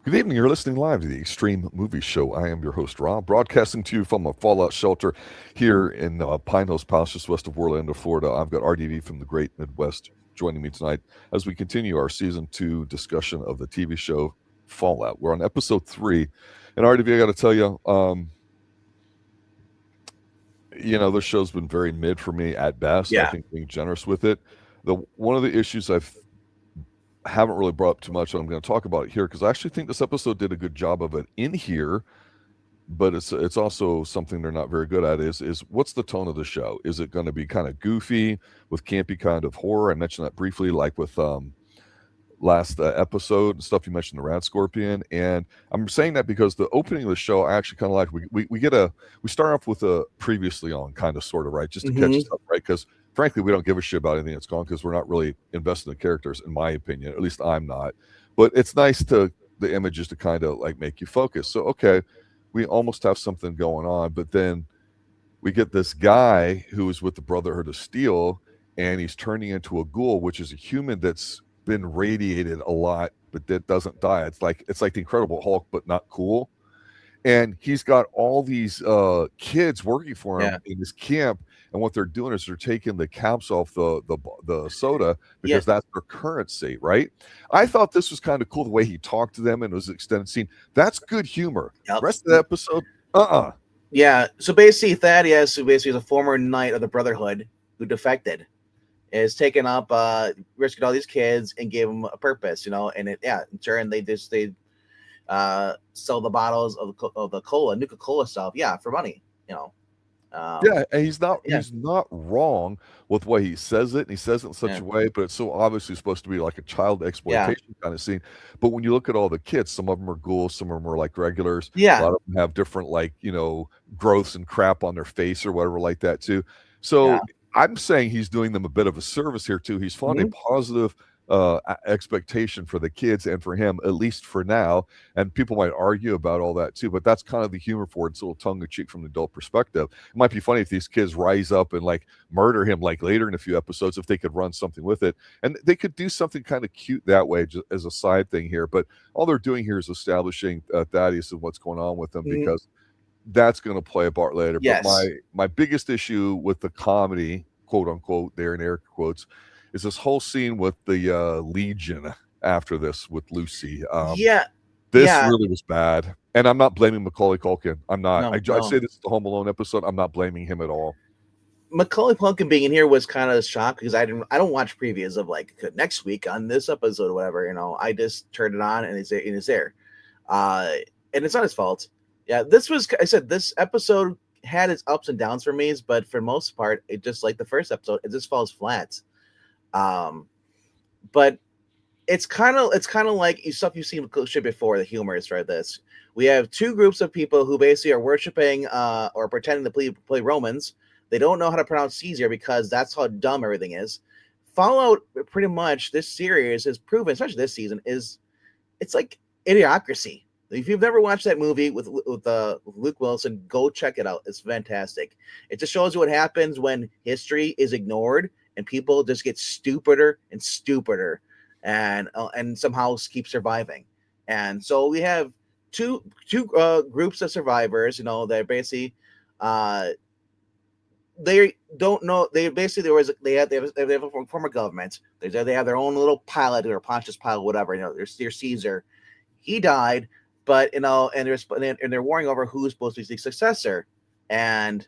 Good evening. You're listening live to the Xtreme Movie Show. I am your host, Rob, broadcasting to you from a fallout shelter here in Pine Hills Palace, just west of Orlando, Florida. I've got RDD from the Great Midwest joining me tonight as we continue our season 2 discussion of the TV show Fallout. We're on episode 3, and RDD, I got to tell you, this show's been very mid for me at best. I Yeah. think being generous with it. One of the issues haven't really brought up too much. I'm going to talk about it here because I actually think this episode did a good job of it in here, but it's also something they're not very good at. Is what's the tone of the show? Is it going to be kind of goofy with campy kind of horror? I mentioned that briefly, like with last episode and stuff. You mentioned the Rat Scorpion, and I'm saying that because the opening of the show I actually kind of like. We start off with a previously on kind of sort of right, just to catch us up, right? Because frankly, we don't give a shit about anything that's gone because we're not really invested in the characters, in my opinion. At least I'm not. But it's nice the images to kind of like make you focus. So okay, we almost have something going on, but then we get this guy who is with the Brotherhood of Steel, and he's turning into a ghoul, which is a human that's been radiated a lot, but that doesn't die. It's like the Incredible Hulk, but not cool. And he's got all these kids working for him in this camp, and what they're doing is they're taking the caps off the soda because that's their currency, right? I thought this was kind of cool the way he talked to them, and it was an extended scene. That's good humor. Yep. The rest of the episode, Yeah. So basically, Thaddeus, who basically is a former knight of the Brotherhood who defected, is taking up, rescued all these kids and gave them a purpose, and in turn they sell the bottles of the cola, Nuka-Cola stuff, for money, and he's not wrong with the way he says it, and he says it in such a way, but it's so obviously supposed to be like a child exploitation kind of scene. But when you look at all the kids, some of them are ghouls, some of them are like regulars. A lot of them have different growths and crap on their face or whatever like that too. So I'm saying he's doing them a bit of a service here too. He's found a positive expectation for the kids and for him, at least for now. And people might argue about all that too, but that's kind of the humor for it. It's a little tongue-in-cheek from the adult perspective. It might be funny if these kids rise up and like murder him like later in a few episodes, if they could run something with it. And they could do something kind of cute that way, just as a side thing here. But all they're doing here is establishing Thaddeus and what's going on with him, because that's going to play a part later. But my biggest issue with the comedy, quote unquote, there in air quotes, is this whole scene with the Legion after this with Lucy. This really was bad. And I'm not blaming Macaulay Culkin. I'm not. I say this is the Home Alone episode. I'm not blaming him at all. Macaulay Culkin being in here was kind of a shock because I don't watch previews of like next week on this episode or whatever. I just turned it on and it's there. And it's not his fault. Yeah, this episode had its ups and downs for me, but for the most part, it just like the first episode, it just falls flat. But it's kind of like stuff you've seen before. The humor is for this. We have two groups of people who basically are worshiping or pretending to play Romans. They don't know how to pronounce Caesar because that's how dumb everything is. Fallout, pretty much, this series has proven, especially this season, it's like Idiocracy. If you've never watched that movie with Luke Wilson, go check it out. It's fantastic. It just shows you what happens when history is ignored and people just get stupider and stupider, and somehow keep surviving. And so we have two groups of survivors. They're basically they don't know. They have a former government. They have their own little pilot or Pontius Pilate, whatever. Their Caesar. He died, but and they're warring over who's supposed to be the successor. And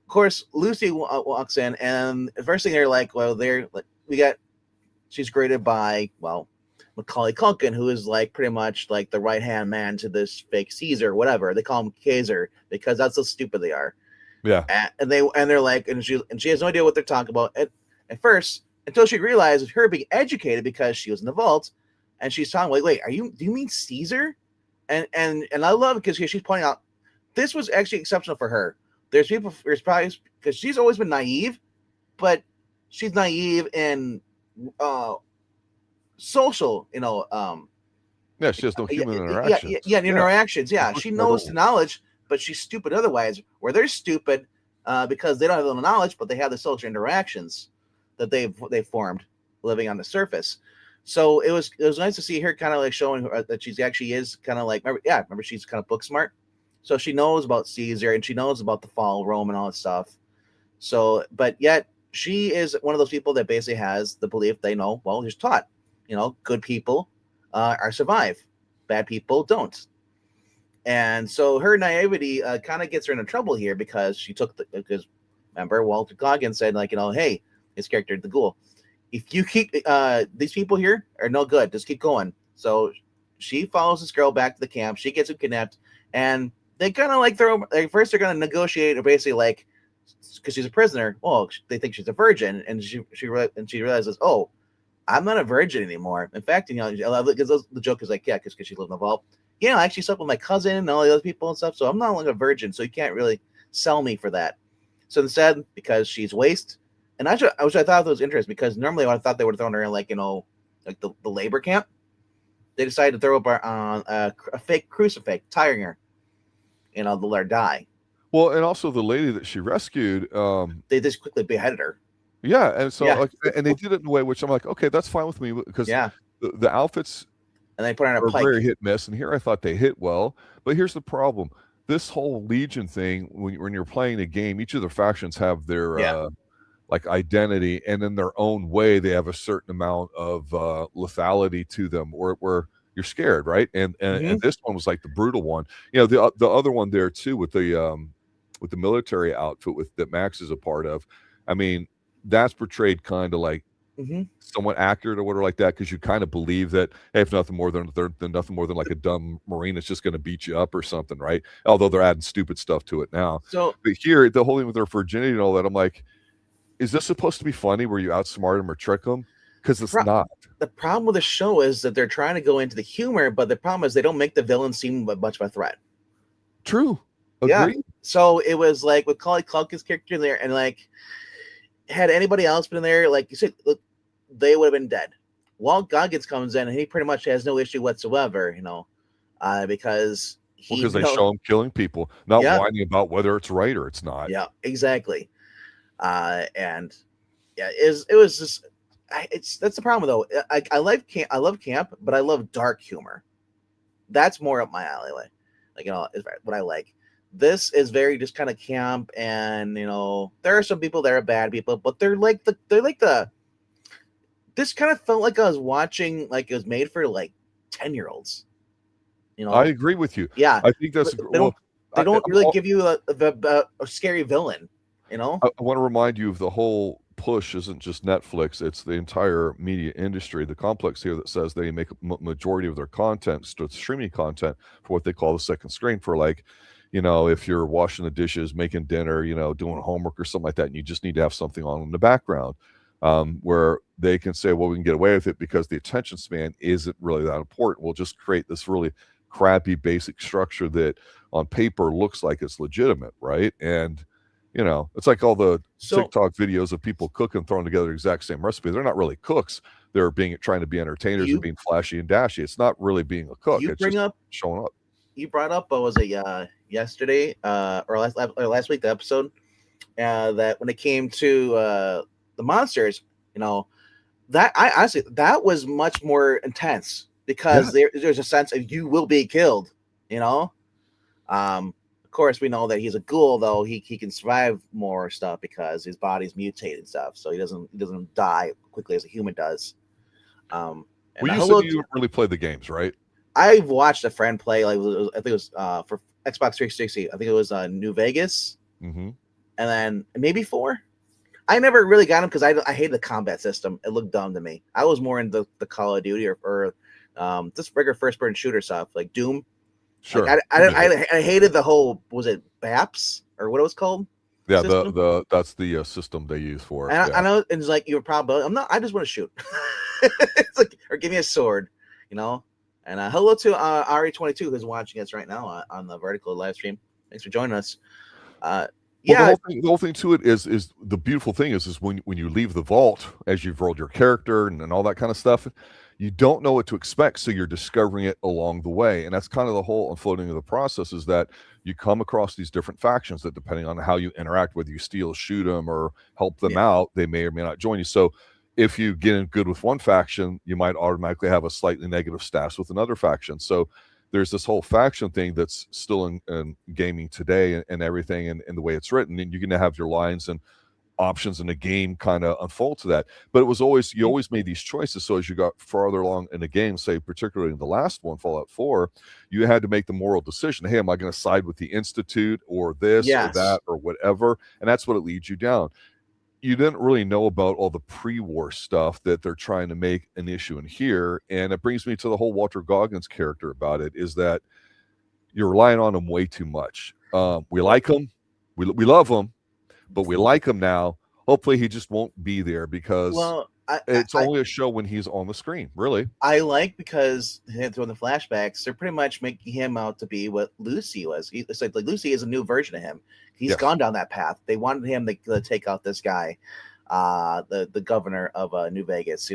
of course, Lucy walks in, and the first thing they're like, she's graded by Macaulay Culkin, who is like pretty much like the right hand man to this fake Caesar, whatever they call him, Kaiser, because that's how stupid they are. Yeah, and they're like, and she has no idea what they're talking about at first, until she realizes her being educated because she was in the vault, and she's talking like, wait, do you mean Caesar? And I love it because she's pointing out this was actually exceptional for her. There's probably because she's always been naive, but she's naive in social, she has no human interactions. Interactions. Yeah, she knows the knowledge, but she's stupid otherwise. Where they're stupid because they don't have the knowledge, but they have the social interactions that they've formed living on the surface. So it was nice to see her kind of like showing her that she's actually is kind of like remember she's kind of book smart, so she knows about Caesar and she knows about the fall of Rome and all that stuff. So, but yet she is one of those people that basically has the belief they know. Well, he's taught, good people are survive, bad people don't. And so her naivety kind of gets her into trouble here because she took because remember Walter Goggins said like hey, his character the ghoul, if you keep these people here are no good, just keep going. So she follows this girl back to the camp. She gets him kidnapped, and they kind of like first they're gonna negotiate or basically like because she's a prisoner. Well, they think she's a virgin, and she realizes, oh, I'm not a virgin anymore. In fact, because the joke is like, yeah, because she lived in the vault. Yeah, I actually slept with my cousin and all the other people and stuff, so I'm not like a virgin, so you can't really sell me for that. So instead, because she's waste, and I thought was interesting because normally I thought they would have thrown her in like the labor camp. They decided to throw up on a fake crucifix, tiring her, to let her die. Well, and also the lady that she rescued, they just quickly beheaded her. Yeah, and so and they did it in a way which I'm like, okay, that's fine with me because the outfits and they put on a are pike. Very hit miss, and here I thought they hit well, but here's the problem: this whole Legion thing, when you're playing a game, each of the factions have their like identity, and in their own way, they have a certain amount of lethality to them, where you're scared, right? And this one was like the brutal one. The other one there too with the military outfit that Max is a part of. I mean, that's portrayed kind of like somewhat accurate or whatever like that, because you kind of believe that, hey, if nothing more than like a dumb Marine is just going to beat you up or something, right? Although they're adding stupid stuff to it now. So, but here, the whole thing with their virginity and all that, I'm like, is this supposed to be funny where you outsmart them or trick them? Because it's not. The problem with the show is that they're trying to go into the humor, but the problem is they don't make the villain seem much of a threat. True. Agreed. Yeah. So it was like with Macaulay Culkin's character in there, and like had anybody else been in there, like you said, look, they would have been dead. Walt Goggins comes in and he pretty much has no issue whatsoever, because they show him killing people, not whining about whether it's right or it's not. Yeah, exactly. And yeah, it was just that's the problem though. I love camp, but I love dark humor. That's more up my alleyway. Like is what I like. This is very just kind of camp, and there are some people that are bad people, but they're like the. This kind of felt like I was watching like it was made for like 10-year-olds. I agree with you. Yeah, I think that's they don't really give you a scary villain. I want to remind you of the whole push isn't just Netflix; it's the entire media industry, the complex here that says they make a majority of their content, streaming content, for what they call the second screen, for like. If you're washing the dishes, making dinner, doing homework or something like that, and you just need to have something on in the background, where they can say, well, we can get away with it because the attention span isn't really that important. We'll just create this really crappy basic structure that on paper looks like it's legitimate, right? And, it's like all the TikTok videos of people cooking, throwing together the exact same recipe. They're not really cooks. They're trying to be entertainers and being flashy and dashy. It's not really being a cook. It's just showing up. You brought up, was it yesterday or last week, the episode that when it came to the monsters, that I honestly that was much more intense because there's a sense of you will be killed. Of course, we know that he's a ghoul, though he can survive more stuff because his body's mutated and stuff, so he doesn't die quickly as a human does. Well, you said you really play the games, right? I've watched a friend play. I think it was for Xbox 360. I think it was New Vegas, and then maybe 4. I never really got him because I hated the combat system. It looked dumb to me. I was more into the Call of Duty or just regular first-person shooter stuff like Doom. Sure. Like, I hated the whole, was it BAPS or what it was called? Yeah, that's the system they use for it. And I know it's like you're probably I just want to shoot. It's like, or give me a sword, And hello to RE22 who's watching us right now on the Vertical live stream. Thanks for joining us. The whole thing to it is the beautiful thing is when you leave the vault, as you've rolled your character and all that kind of stuff, you don't know what to expect, so you're discovering it along the way. And that's kind of the whole unfolding of the process, is that you come across these different factions that, depending on how you interact, whether you steal, shoot them, or help them out, they may or may not join you. So if you get in good with one faction, you might automatically have a slightly negative status with another faction. So there's this whole faction thing that's still in gaming today and everything, and the way it's written, and you're going to have your lines and options in the game kind of unfold to that. But it was always, you always made these choices. So as you got farther along in the game, say particularly in the last one, Fallout 4, you had to make the moral decision. Hey, am I going to side with the Institute or this or that or whatever? And that's what it leads you down. You didn't really know about all the pre-war stuff that they're trying to make an issue in here. And it brings me to the whole Walter Goggins character about it, is that you're relying on him way too much. We like him. We love him, but we like him now. Hopefully he just won't be there, because it's only a show when he's on the screen, really. I like, because in the flashbacks, they're pretty much making him out to be what Lucy was. It's like Lucy is a new version of him. He's gone down that path. They wanted him to take out this guy, the governor of New Vegas,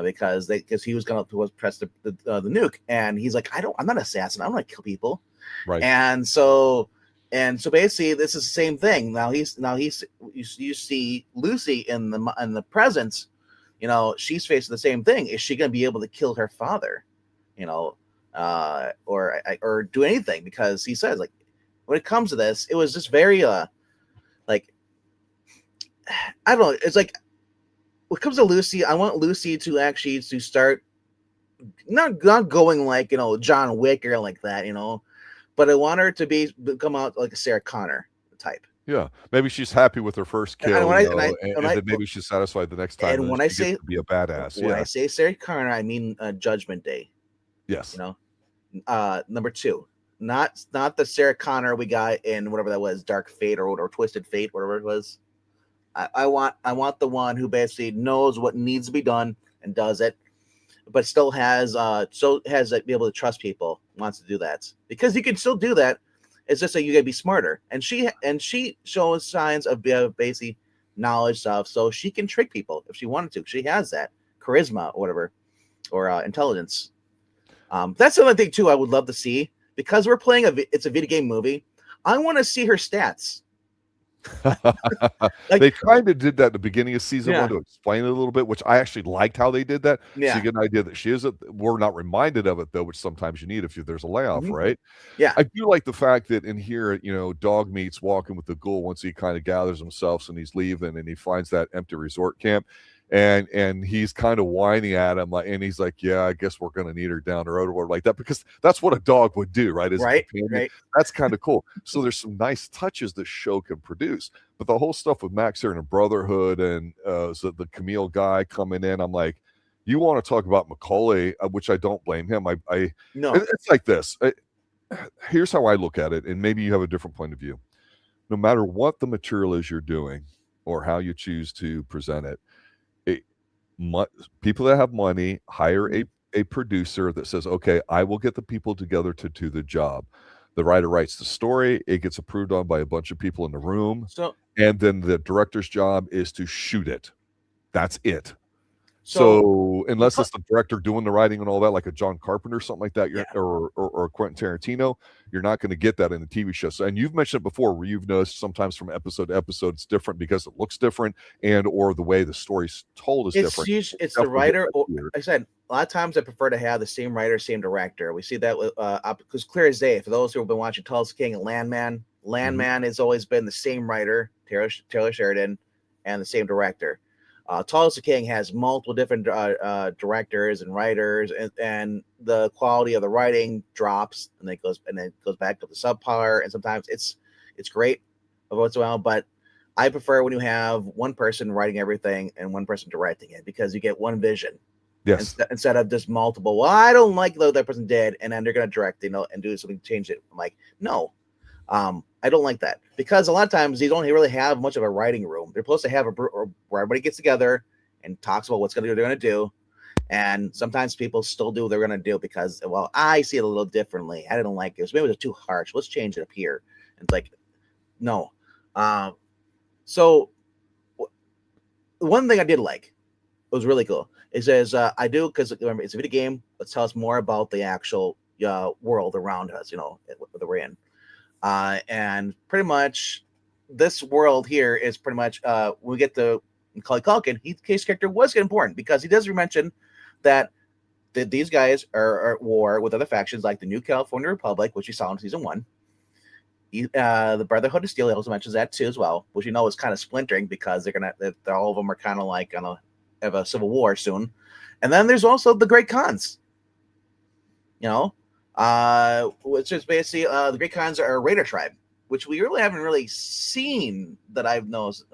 because he was going to press the nuke, and he's like, I'm not an assassin. I don't want to kill people, right? And so basically, this is the same thing. Now you see Lucy in the present. She's facing the same thing. Is she going to be able to kill her father, or do anything? Because he says, like, when it comes to this, it was just very like, I don't know. It's like, when it comes to Lucy, I want Lucy to start not going like John Wick or like that, but I want her to come out like a Sarah Connor type. Yeah, maybe she's happy with her first kill, and then maybe she's satisfied the next time. And when I say be a badass, when I say Sarah Connor, I mean Judgment Day. Yes. Number 2, not the Sarah Connor we got in whatever that was, Dark Fate or Twisted Fate, whatever it was. I want the one who basically knows what needs to be done and does it, but still has that be able to trust people, wants to do that, because you can still do that. It's just that you gotta be smarter, and she shows signs of basic knowledge stuff, so she can trick people if she wanted to. She has that charisma or whatever, or intelligence. That's the other thing too I would love to see, because we're playing it's a video game movie. I want to see her stats. They kind of did that at the beginning of season 1 to explain it a little bit, which I actually liked how they did that. So you get an idea that she is we're not reminded of it though, which sometimes you need if there's a layoff, right? Yeah. I do like the fact that in here, Dog Meat's walking with the ghoul once he kind of gathers himself and he's leaving, and he finds that empty resort camp. And he's kind of whining at him, and he's like, yeah, I guess we're going to need her down the road or whatever like that, because that's what a dog would do, right? Right. That's kind of cool. So there's some nice touches the show can produce. But the whole stuff with Max here and the Brotherhood and so the Kumail guy coming in, I'm like, you want to talk about Macaulay, which I don't blame him. No. It's like this. Here's how I look at it, and maybe you have a different point of view. No matter what the material is you're doing or how you choose to present it, people that have money hire a producer that says, okay, I will get the people together to do the job. The writer writes the story, it gets approved on by a bunch of people in the room, and then the director's job is to shoot it. That's it. So unless it's the director doing the writing and all that, like a John Carpenter or something like that, or Quentin Tarantino, you're not going to get that in the TV show. So, and you've mentioned it before, where you've noticed sometimes from episode to episode it's different because it looks different, and or the way the story's told is different. It's the writer. Like I said, a lot of times I prefer to have the same writer, same director. We see that with because clear as day. For those who have been watching Tulsa King and Landman has always been the same writer, Taylor Sheridan, and the same director. Tulsa King has multiple different directors and writers, and the quality of the writing drops, and then it goes back to the subpar, and sometimes it's great once in a while, but I prefer when you have one person writing everything and one person directing it, because you get one vision. Yes. Instead of just multiple. Well, I don't like what that person did, and then they're going to direct, and do something to change it. I'm like, no. I don't like that, because a lot of times you don't really have much of a writing room. They're supposed to have where everybody gets together and talks about they're going to do. And sometimes people still do what they're going to do because, well, I see it a little differently. I didn't like it. So maybe it was too harsh. Let's change it up here. And it's like, no. So one thing I did like, it was really cool. It says, I do, because remember, it's a video game. Let's tell us more about the actual world around us, that we're in. And pretty much this world here is pretty much we get to Macaulay Culkin, his character was important because he does mention that these guys are at war with other factions like the New California Republic, which you saw in season 1. The Brotherhood of Steel, he also mentions that too as well, which you know is kind of splintering because they're all of them are kind of like gonna have a civil war soon. And then there's also the Great Khans, which is basically the Great Khans are a raider tribe, which we really haven't really seen that I've noticed.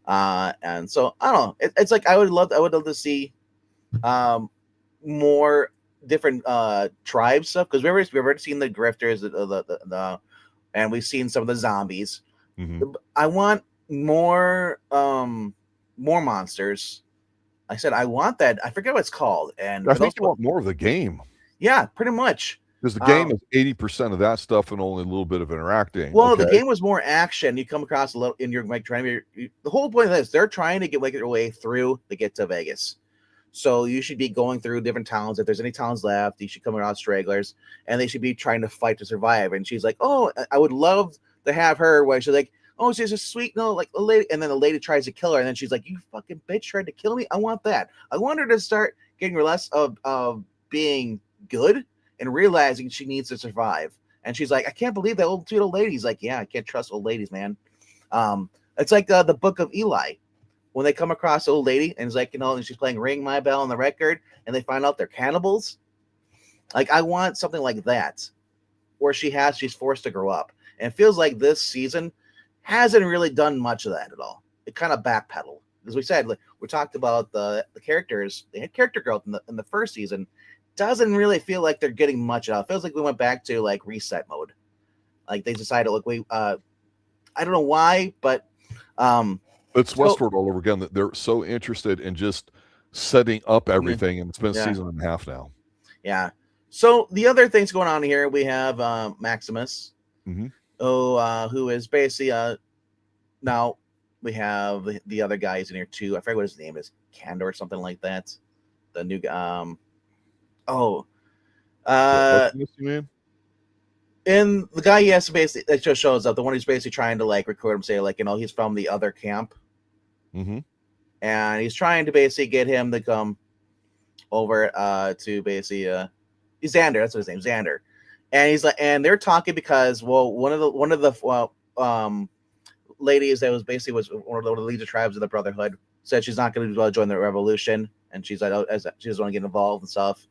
And so I don't know. It's like I would love to see more different tribe stuff because we've already seen the grifters, and we've seen some of the zombies. Mm-hmm. I want more monsters. I said I want that. I forget what it's called. And I think you want more of the game. Yeah, pretty much. Because the game is 80% of that stuff and only a little bit of interacting. Well, the game was more action. You come across a little in your like trying to the whole point of this. They're trying to get their way through to get to Vegas. So you should be going through different towns. If there's any towns left, you should come around stragglers, and they should be trying to fight to survive. And she's like, "Oh, I would love to have her." Where she's like, "Oh, she's a sweet, like a lady," and then the lady tries to kill her, and then she's like, "You fucking bitch, tried to kill me." I want that. I want her to start getting less of being good and realizing she needs to survive. And she's like, "I can't believe that old sweet old lady's like, yeah, I can't trust old ladies, man." It's like the Book of Eli. When they come across the old lady and it's like, and she's playing Ring My Bell on the record and they find out they're cannibals. Like, I want something like that where she's forced to grow up. And it feels like this season hasn't really done much of that at all. It kind of backpedaled. As we said, we talked about the characters. They had character growth in the first season. Doesn't really feel like they're getting much out. It feels like we went back to like reset mode. Like they decided, look, I don't know why, but it's Westworld all over again. That they're so interested in just setting up everything, and it's been a season and a half now. Yeah. So the other things going on here, we have Maximus, who is basically now we have the other guys in here too. I forget what his name is, Candor or something like that. The new and the guy, yes, basically that just shows up. The one who's basically trying to like recruit him, say like he's from the other camp, and he's trying to basically get him to come over to basically Xander. That's what his name, Xander. And he's like, and they're talking because one of the ladies that was one of the leader tribes of the Brotherhood said she's not going to join the revolution, and she's like, she doesn't want to get involved and stuff.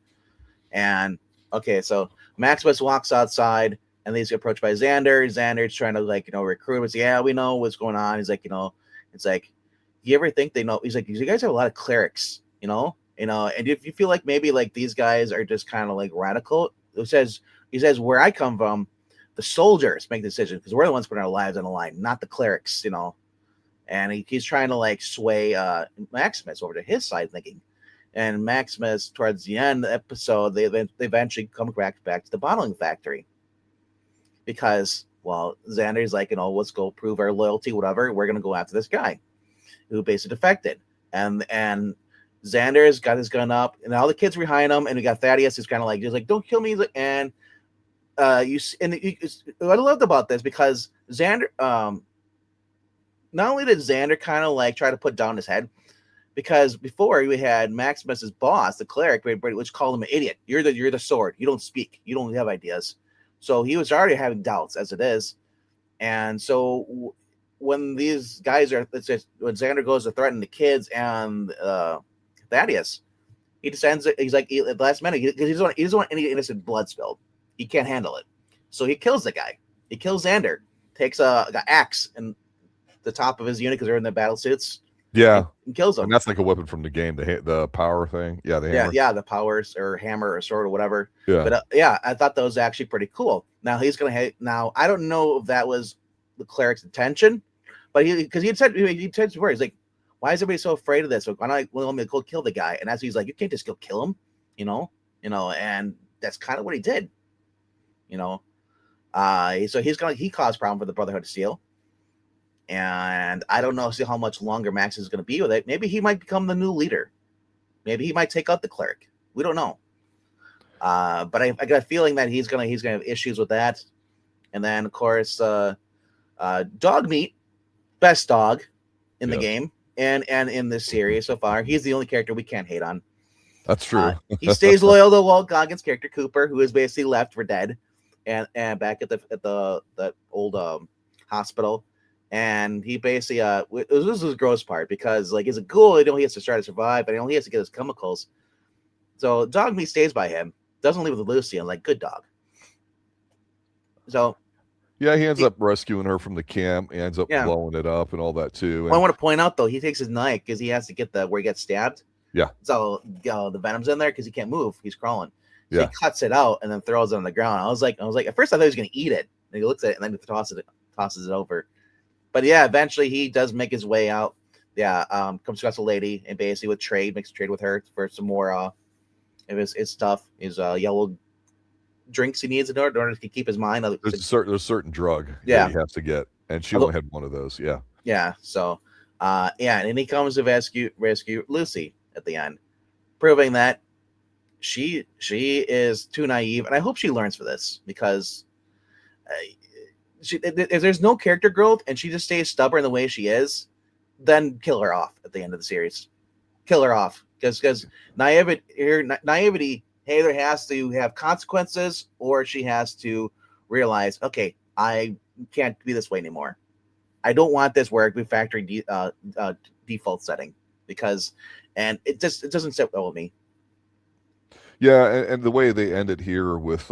And okay, so Maximus walks outside and he's approached by Xander. Xander's trying to recruit him. He's like, yeah, we know what's going on. He's like, it's like, you ever think they know? He's like, you guys have a lot of clerics, and if you feel like maybe like these guys are just kind of like radical, he says where I come from, the soldiers make decisions because we're the ones putting our lives on the line, not the clerics, and he's trying to like sway Maximus over to his side thinking. And Maximus, towards the end of the episode, they eventually come back to the bottling factory because, Xander's like, let's go prove our loyalty, whatever. We're gonna go after this guy who basically defected, and Xander's got his gun up, and all the kids behind him, and we got Thaddeus who's kind of like, just like, don't kill me, and what I loved about this because Xander, not only did Xander kind of like try to put down his head. Because before we had Maximus's boss, the cleric, which called him an idiot. You're the sword. You don't speak. You don't have ideas. So he was already having doubts as it is. And so when these guys when Xander goes to threaten the kids and Thaddeus, he descends. He's like at the last minute, he doesn't want any innocent blood spilled. He can't handle it. So he kills the guy. He kills Xander. Takes a axe and the top of his unit because they're in their battle suits. Yeah, and kills him. And that's like a weapon from the game, the power thing. Yeah, the hammer. Yeah, the powers or hammer or sword or whatever. Yeah, but I thought that was actually pretty cool. Now he's gonna hit. Now I don't know if that was the cleric's intention, but he said before, he's like, why is everybody so afraid of this? Why not let me go kill the guy? And as he's like, you can't just go kill him, and that's kind of what he did, So he caused problem for the Brotherhood of Steel. And I don't know how much longer Max is going to be with it. Maybe he might become the new leader. Maybe he might take out the cleric. We don't know. But I got a feeling that he's gonna have issues with that. And then of course, Dog Meat, best dog in the game, and in this series so far. He's the only character we can't hate on. That's true. He stays loyal to Walt Goggins' character Cooper, who is basically left for dead, and back at the old hospital. And he basically this is the gross part because like he's a ghoul, he has to try to survive, but he has to get his chemicals. So Dog Meat stays by him, doesn't leave with Lucy, and like good dog. So yeah, he ends up rescuing her from the camp, ends up blowing it up and all that too. And I want to point out though, he takes his knife because he has to get where he gets stabbed. Yeah. So the venom's in there because he can't move, he's crawling. So he cuts it out and then throws it on the ground. I was like, at first I thought he was gonna eat it. And he looks at it and then he tosses it over. But yeah, eventually he does make his way out. Yeah, comes across a lady and basically makes a trade with her for some more of his stuff, his yellow drinks he needs in order to keep his mind. There's a certain drug that he has to get, and she only had one of those. Yeah. Yeah. So, and he comes to rescue Lucy at the end, proving that she is too naive, and I hope she learns for this because. If there's no character growth and she just stays stubborn the way she is, then kill her off at the end of the series. Kill her off because naivety either has to have consequences or she has to realize, okay, I can't be this way anymore. I don't want this where we factory default setting it doesn't sit well with me. Yeah, and the way they end it here with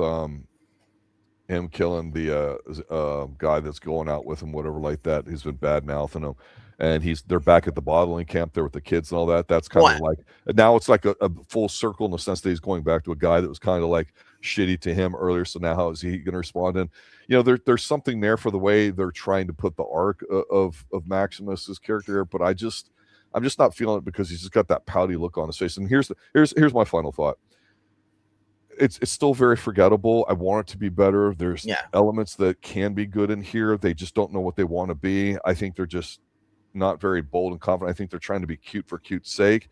him killing the guy that's going out with him, whatever like that. He's been bad mouthing him, and they're back at the bottling camp there with the kids and all that. That's kind of like now it's like a full circle in the sense that he's going back to a guy that was kind of like shitty to him earlier. So now how is he going to respond? And there's something there for the way they're trying to put the arc of Maximus's character here, but I'm just not feeling it because he's just got that pouty look on his face. And here's my final thought. It's still very forgettable. I want it to be better. There's elements that can be good in here. They just don't know what they want to be. I think they're just not very bold and confident. I think they're trying to be cute for cute's sake.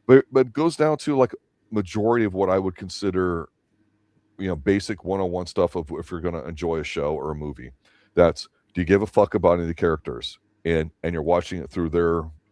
But it goes down to like majority of what I would consider, basic 101 stuff of if you're going to enjoy a show or a movie. That's, do you give a fuck about any of the characters? And you're watching it through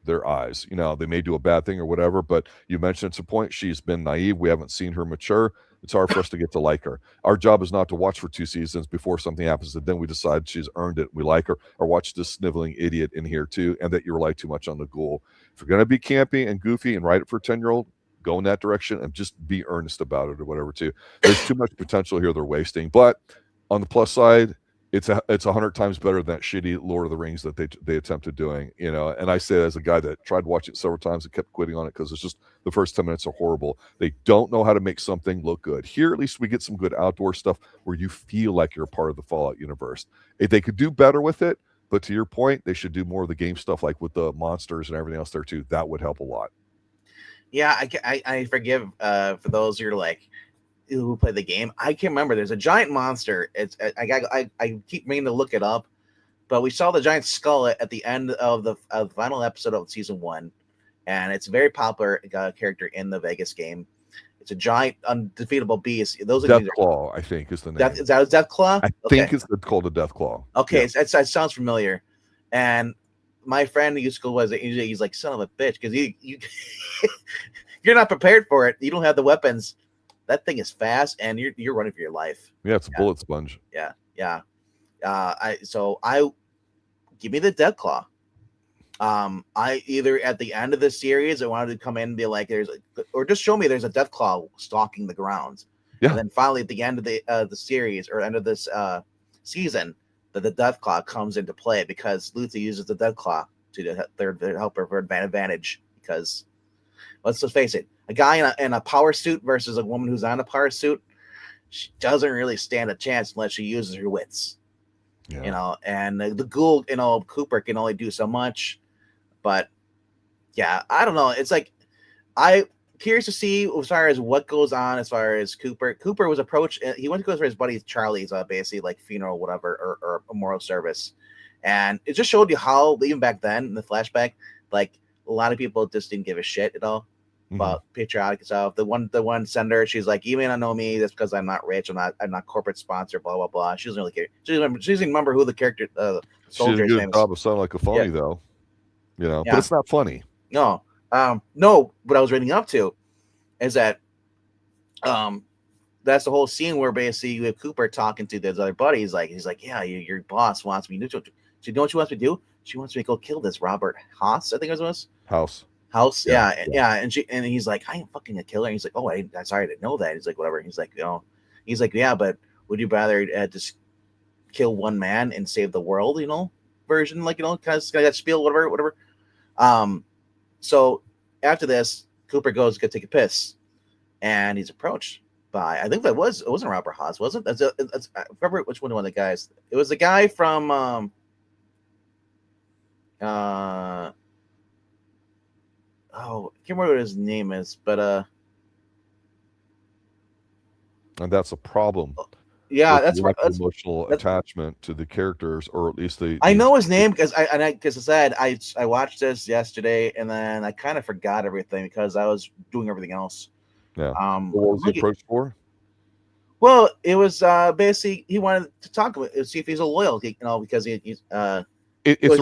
their eyes. They may do a bad thing or whatever, but you mentioned it's a point. She's been naive. We haven't seen her mature. It's hard for us to get to like her. Our job is not to watch for 2 seasons before something happens and then we decide she's earned it, we like her, or watch this sniveling idiot in here too, and that you rely too much on the ghoul. If you're going to be campy and goofy and write it for a 10-year-old, go in that direction and just be earnest about it or whatever too. There's too much potential here they're wasting. But on the plus side, it's 100 times better than that shitty Lord of the Rings that they attempted doing, and I say that as a guy that tried watching it several times and kept quitting on it because it's just the first 10 minutes are horrible. They don't know how to make something look good. Here, at least we get some good outdoor stuff where you feel like you're a part of the Fallout universe. If they could do better with it, but to your point, they should do more of the game stuff like with the monsters and everything else there too. That would help a lot. Yeah, I forgive for those who are like, who play the game. I can't remember. There's a giant monster. I keep meaning to look it up, but we saw the giant skull at the end of the final episode of season 1, and it's a very popular character in the Vegas game. It's a giant, undefeatable beast. Those Deathclaw, I think, is the name. Is that Deathclaw? I think it's called a Deathclaw. Okay, yeah. That sounds familiar. And my friend who used to go he's like, son of a bitch, because you're not prepared for it. You don't have the weapons. That thing is fast, and you're running for your life. Yeah, it's a bullet sponge. Yeah. I give me the Deathclaw. I either at the end of the series I wanted to come in and be like, or just show me there's a Deathclaw stalking the grounds. Yeah. And then finally at the end of the series or end of this season, that the Deathclaw comes into play because Lucy uses the Deathclaw to help her for advantage. Because let's just face it, a guy in a power suit versus a woman who's on a power suit, she doesn't really stand a chance unless she uses her wits. Yeah. And the ghoul, Cooper can only do so much. But yeah, I don't know. It's like I'm curious to see as far as what goes on as far as Cooper. Cooper was approached. He went to go for his buddy Charlie's basically like funeral, whatever, or a memorial service, and it just showed you how even back then in the flashback, like a lot of people just didn't give a shit at all about patriotic stuff. The one sender, she's like, you may not know me. That's because I'm not rich. I'm not corporate sponsor. Blah blah blah. She doesn't really care. She doesn't remember who the character, soldier. She did a good job of sounding like a phony though. But Yeah. it's not funny. No. No, what I was reading up to is that that's the whole scene where basically you have Cooper talking to his other buddies. He's like, yeah, your boss wants me to do. You know what she wants me to do? She wants me to go kill this Robert Haas, I think it was. House. Yeah. And he's like, I ain't fucking a killer. And he's like, oh, I'm sorry, I didn't know that. He's like, whatever. He's like, he's like, yeah, but would you rather just kill one man and save the world? Version, kind of that spiel, whatever. So after this, Cooper goes to take a piss, and he's approached by, I think it wasn't Robert Haas, was it? I remember which one of the guys. It was the guy from I can't remember what his name is, but and that's a problem. Yeah, that's emotional attachment to the characters, or at least I know his name because I watched this yesterday and then I kind of forgot everything because I was doing everything else. Yeah. What was the approach for? Well, it was basically he wanted to talk about see if he's a loyal, because he's it's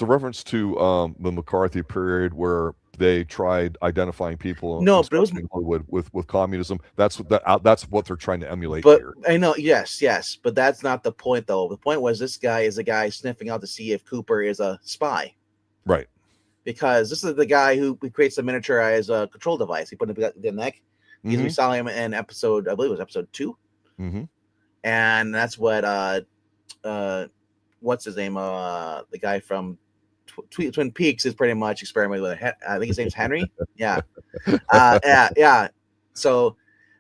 a reference to the McCarthy period where they tried identifying people. No, but it was Hollywood with communism. That's what they're trying to emulate here. I know, yes, but that's not the point though. The point was this guy is a guy sniffing out to see if Cooper is a spy, right? Because this is the guy who creates the miniaturized control device. He put it in the neck. We saw him in episode, I believe it was episode 2, and that's what what's his name? The guy from Twin Peaks is pretty much experimenting with it. I think his name's Henry. Yeah. So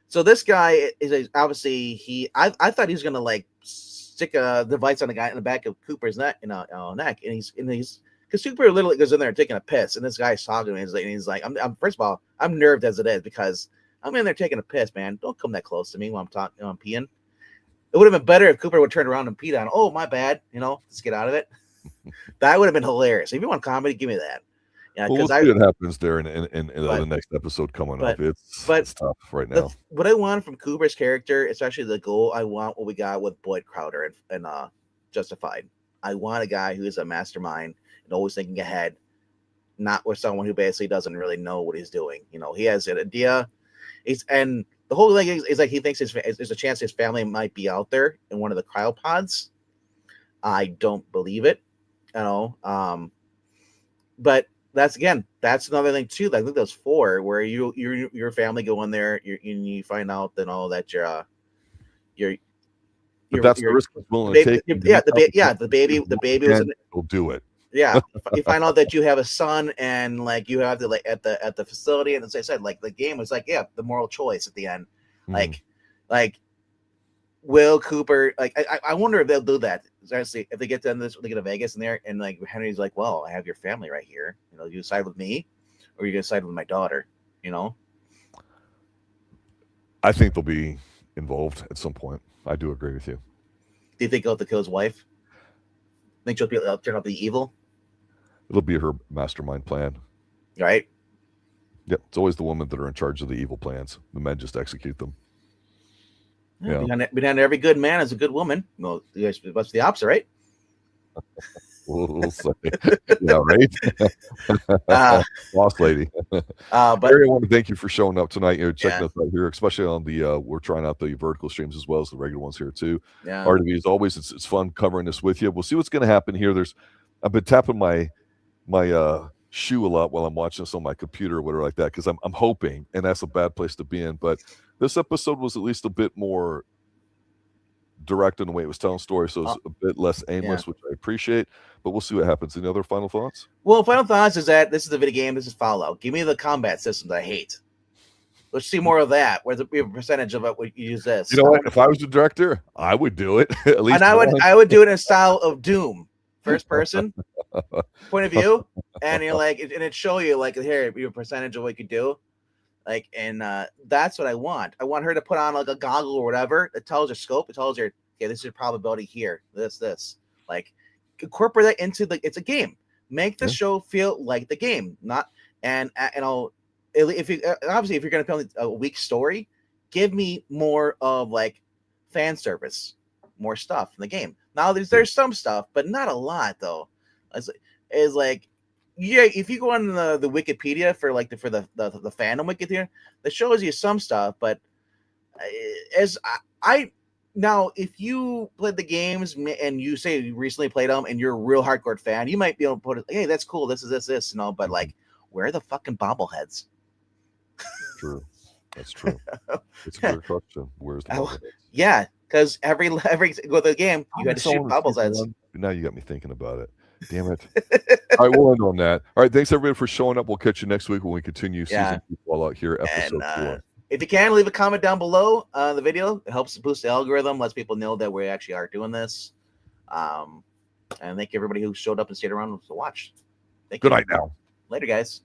this guy is obviously I thought he was gonna stick a device on the guy in the back of Cooper's neck, neck, and he's because Cooper literally goes in there taking a piss, and this guy's talking to him, and he's like, I'm first of all, I'm nerved as it is because I'm in there taking a piss, man. Don't come that close to me when I'm talking, I'm peeing. It would have been better if Cooper would turn around and pee on. Oh, my bad. Let's get out of it. That would have been hilarious. If you want comedy, give me that. Yeah, we'll see what happens there in the next episode coming up. It's tough right now. What I want from Cooper's character, especially the goal, I want what we got with Boyd Crowder and Justified. I want a guy who is a mastermind and always thinking ahead, not with someone who basically doesn't really know what he's doing. He has an idea. And the whole thing is like he thinks there's a chance his family might be out there in one of the cryopods. I don't believe it, but that's another thing too. I think there's 4 where your family go in there, you find out that that's the risk he's willing to take. The baby was will do it. Yeah, you find out that you have a son, and you have to at the facility, and as I said, the game was the moral choice at the end. Will Cooper I wonder if they'll do that. Honestly, if they get to this, they get to Vegas in there, and Henry's like, well, I have your family right here. You side with me, or you gonna side with my daughter. I think they'll be involved at some point. I do agree with you. Do you think he'll have to kill his wife? Think she'll turn out to be evil? It'll be her mastermind plan. Right? Yep. It's always the women that are in charge of the evil plans. The men just execute them. Yeah. Behind every good man is a good woman. Well, what's the opposite, right? We'll say. Yeah, right? Boss lady. But Barry, I want to thank you for showing up tonight. You're checking us out here, especially on the we're trying out the vertical streams as well as the regular ones here too. Yeah. RTV, as always, it's fun covering this with you. We'll see what's going to happen here. I've been tapping my shoe a lot while I'm watching this on my computer or whatever like that, because I'm hoping, and that's a bad place to be in, but this episode was at least a bit more direct in the way it was telling stories, so it's a bit less aimless, which I appreciate, but we'll see what happens. Any other final thoughts? Well, final thoughts is that this is a video game, this is Fallout. Give me the combat systems I hate. Let's see more of that. Where's the percentage of it would you use this? You know what? If I was the director, I would do it. At least, and I would do it in a style of Doom, first person point of view, and you're and it show you here your percentage of what you could do, and that's what I want. I want her to put on a goggle or whatever that tells her scope. It tells her, okay, this is your probability here. This incorporate that into it's a game. Make the show feel like the game, not if you obviously if you're gonna tell a weak story, give me more of fan service, more stuff in the game. Now there's some stuff, but not a lot though. Is yeah, if you go on the Wikipedia for like the fandom Wikipedia, that shows you some stuff. But as I now, if you played the games and you say you recently played them and you're a real hardcore fan, you might be able to put it. Hey, that's cool. This is this, and all. But like, where are the fucking bobbleheads? True. That's true. It's a good question. Where's the bobbleheads? Yeah, because every go to the game, you had to shoot bobbleheads. Now you got me thinking about it. Damn it. All right, we'll end on that. All right, thanks everybody for showing up. We'll catch you next week when we continue season 2 Fallout here, episode 4. If you can, leave a comment down below the video. It helps boost the algorithm, lets people know that we actually are doing this. And thank you everybody who showed up and stayed around to watch. Good night now. Later, guys.